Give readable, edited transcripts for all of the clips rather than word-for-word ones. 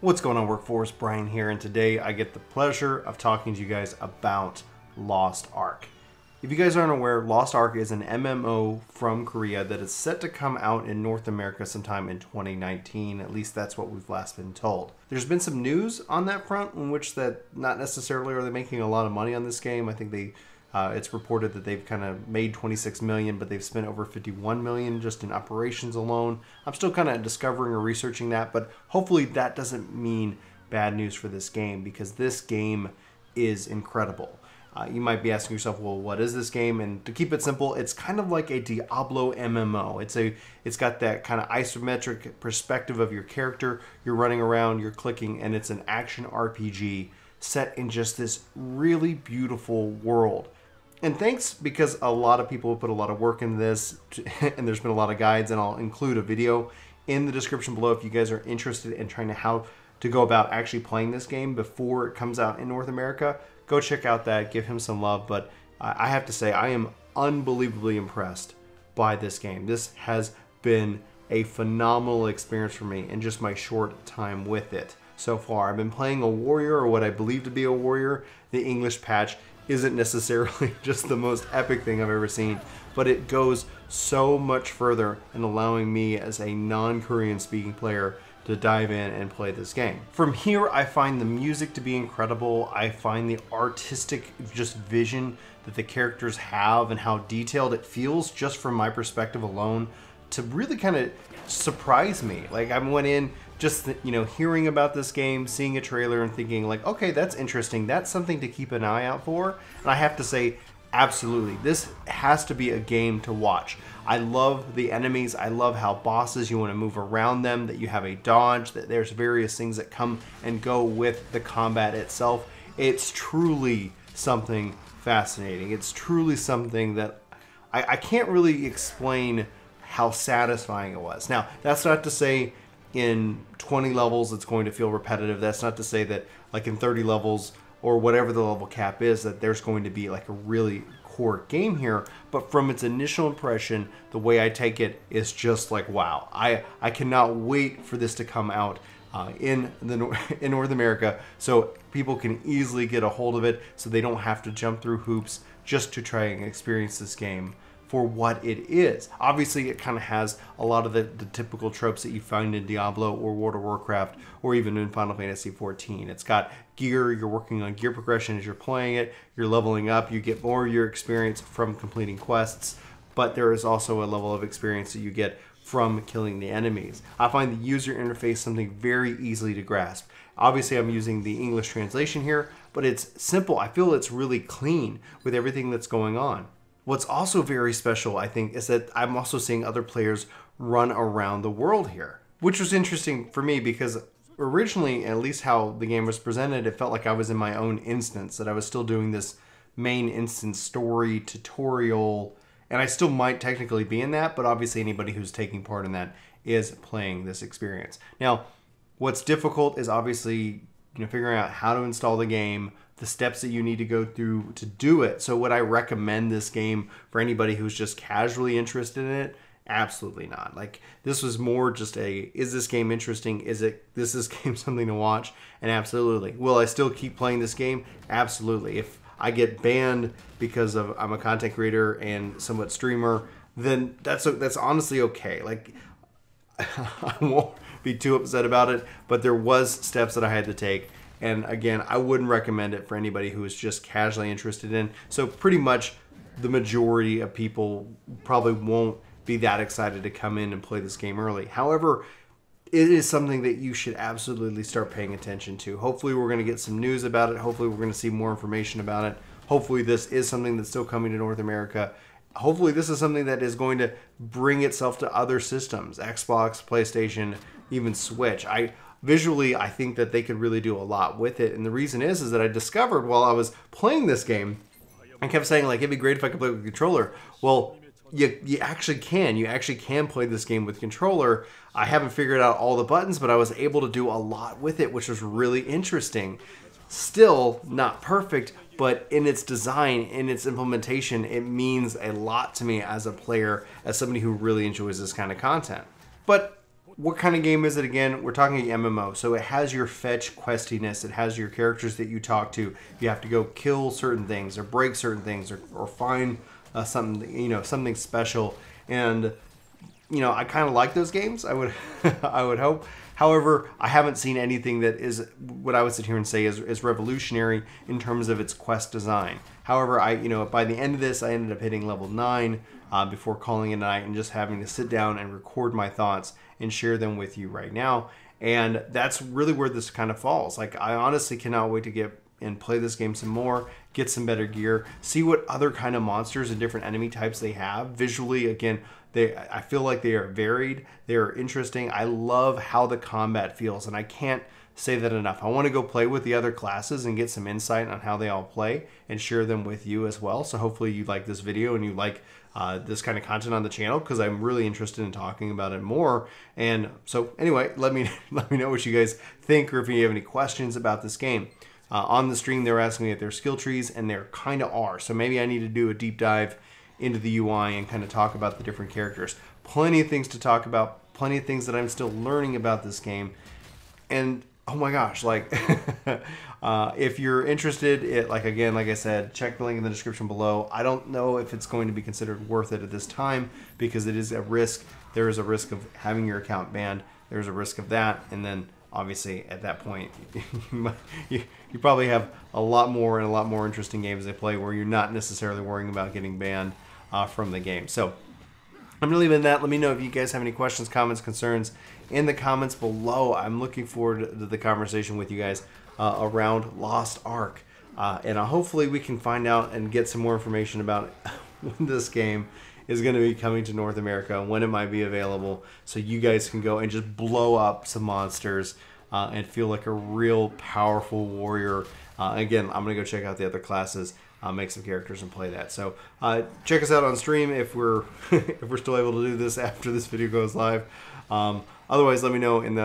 What's going on, Workforce? Brian here, and today I get the pleasure of talking to you guys about Lost Ark. If you guys aren't aware, Lost Ark is an MMO from Korea that is set to come out in North America sometime in 2019. At least that's what we've last been told. There's been some news on that front in which that not necessarily are they making a lot of money on this game. I think it's reported that they've kind of made 26 million, but they've spent over 51 million just in operations alone. I'm still kind of discovering or researching that, but hopefully that doesn't mean bad news for this game, because this game is incredible. You might be asking yourself, well, what is this game? And to keep it simple, it's kind of like a Diablo MMO. It's got that kind of isometric perspective of your character. You're running around, you're clicking, and it's an action RPG set in just this really beautiful world. And thanks, because a lot of people have put a lot of work into this, and there's been a lot of guides, and I'll include a video in the description below if you guys are interested in trying to how to go about actually playing this game before it comes out in North America. Go check out that, give him some love. But I have to say, I am unbelievably impressed by this game. This has been a phenomenal experience for me in just my short time with it so far. I've been playing a warrior, or what I believe to be a warrior. The English patch isn't necessarily just the most epic thing I've ever seen, but it goes so much further in allowing me as a non-Korean speaking player to dive in and play this game. From here, I find the music to be incredible. I find the artistic just vision that the characters have and how detailed it feels just from my perspective alone to really kind of surprise me. Like, I went in just, hearing about this game, seeing a trailer and thinking like, okay, that's interesting. That's something to keep an eye out for. And I have to say, absolutely, this has to be a game to watch. I love the enemies. I love how bosses, you want to move around them, that you have a dodge, that there's various things that come and go with the combat itself. It's truly something fascinating. It's truly something that I can't really explain how satisfying it was. Now, that's not to say in 20 levels it's going to feel repetitive. That's not to say that like in 30 levels or whatever the level cap is that there's going to be like a really core game here. But from its initial impression, the way I take it is just like, wow. I cannot wait for this to come out in North America so people can easily get a hold of it, so they don't have to jump through hoops just to try and experience this game for what it is. Obviously, it kind of has a lot of the typical tropes that you find in Diablo or World of Warcraft or even in Final Fantasy XIV. It's got gear, you're working on gear progression as you're playing it, you're leveling up, you get more of your experience from completing quests, but there is also a level of experience that you get from killing the enemies. I find the user interface something very easily to grasp. Obviously, I'm using the English translation here, but it's simple. I feel it's really clean with everything that's going on. What's also very special, I think, is that I'm also seeing other players run around the world here, which was interesting for me because originally, at least how the game was presented, it felt like I was in my own instance, that I was still doing this main instance story tutorial, and I still might technically be in that, but obviously anybody who's taking part in that is playing this experience. Now, what's difficult is obviously figuring out how to install the game, the steps that you need to go through to do it. So would I recommend this game for anybody who's just casually interested in it? Absolutely not. Like, this was more just is this game interesting? Is this game something to watch? And absolutely. Will I still keep playing this game? Absolutely. If I get banned because I'm a content creator and somewhat streamer, then that's honestly okay. Like, I won't be too upset about it, but there was steps that I had to take. And again, I wouldn't recommend it for anybody who is just casually interested in. So pretty much the majority of people probably won't be that excited to come in and play this game early. However, it is something that you should absolutely start paying attention to. Hopefully we're going to get some news about it. Hopefully we're going to see more information about it. Hopefully this is something that's still coming to North America. Hopefully this is something that is going to bring itself to other systems, Xbox, PlayStation, even Switch. Visually, I think that they could really do a lot with it. And the reason is that I discovered while I was playing this game, I kept saying, like, it'd be great if I could play with a controller. Well, you actually can. You actually can play this game with controller. I haven't figured out all the buttons, but I was able to do a lot with it, which was really interesting. Still not perfect, but in its design, in its implementation, it means a lot to me as a player, as somebody who really enjoys this kind of content. But what kind of game is it again? We're talking MMO, so it has your fetch questiness. It has your characters that you talk to. You have to go kill certain things or break certain things or find something, you know, something special. And you know, I kind of like those games. I would I would hope. However, I haven't seen anything that is what I would sit here and say is revolutionary in terms of its quest design. However, you know, by the end of this, I ended up hitting level 9 before calling it a night and just having to sit down and record my thoughts and share them with you right now. And that's really where this kind of falls. Like, I honestly cannot wait to get and play this game some more, get some better gear, see what other kind of monsters and different enemy types they have. Visually, again, I feel like they are varied, they are interesting. I love how the combat feels, and I can't say that enough. I want to go play with the other classes and get some insight on how they all play and share them with you as well. So hopefully you like this video and you like this kind of content on the channel, because I'm really interested in talking about it more. And so anyway, let me know what you guys think, or if you have any questions about this game. On the stream, they were asking me if there's skill trees, and there kind of are. So maybe I need to do a deep dive into the UI and kind of talk about the different characters. Plenty of things to talk about, plenty of things that I'm still learning about this game. And oh my gosh, like if you're interested, like I said, check the link in the description below. I don't know if it's going to be considered worth it at this time, because it is a risk. There is a risk of having your account banned. There's a risk of that, and then obviously at that point you probably have a lot more interesting games they play where you're not necessarily worrying about getting banned from the game. So I'm gonna leave it at that. Let me know if you guys have any questions, comments, concerns in the comments below. I'm looking forward to the conversation with you guys around Lost Ark, and hopefully we can find out and get some more information about when this game is going to be coming to North America, when it might be available, so you guys can go and just blow up some monsters and feel like a real powerful warrior. Again, I'm going to go check out the other classes, make some characters, and play that. So check us out on stream if we're if we're still able to do this after this video goes live. Otherwise, let me know in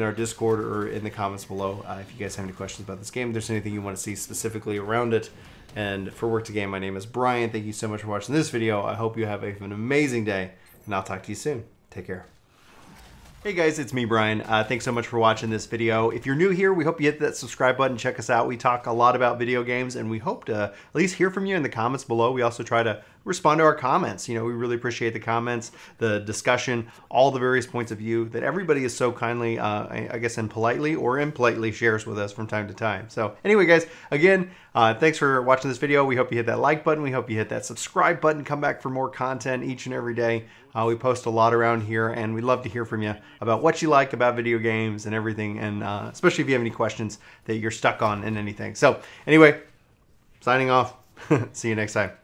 our Discord or in the comments below if you guys have any questions about this game, if there's anything you want to see specifically around it. And for Work to Game, my name is Brian. Thank you so much for watching this video. I hope you have an amazing day, and I'll talk to you soon. Take care. Hey guys, it's me, Brian. Thanks so much for watching this video. If you're new here, we hope you hit that subscribe button. Check us out. We talk a lot about video games, and we hope to at least hear from you in the comments below. We also try to respond to our comments. You know, we really appreciate the comments, the discussion, all the various points of view that everybody is so kindly, I guess, and politely or impolitely shares with us from time to time. So anyway, guys, again, thanks for watching this video. We hope you hit that like button. We hope you hit that subscribe button. Come back for more content each and every day. We post a lot around here, and we'd love to hear from you about what you like about video games and everything, and especially if you have any questions that you're stuck on in anything. So anyway, signing off. See you next time.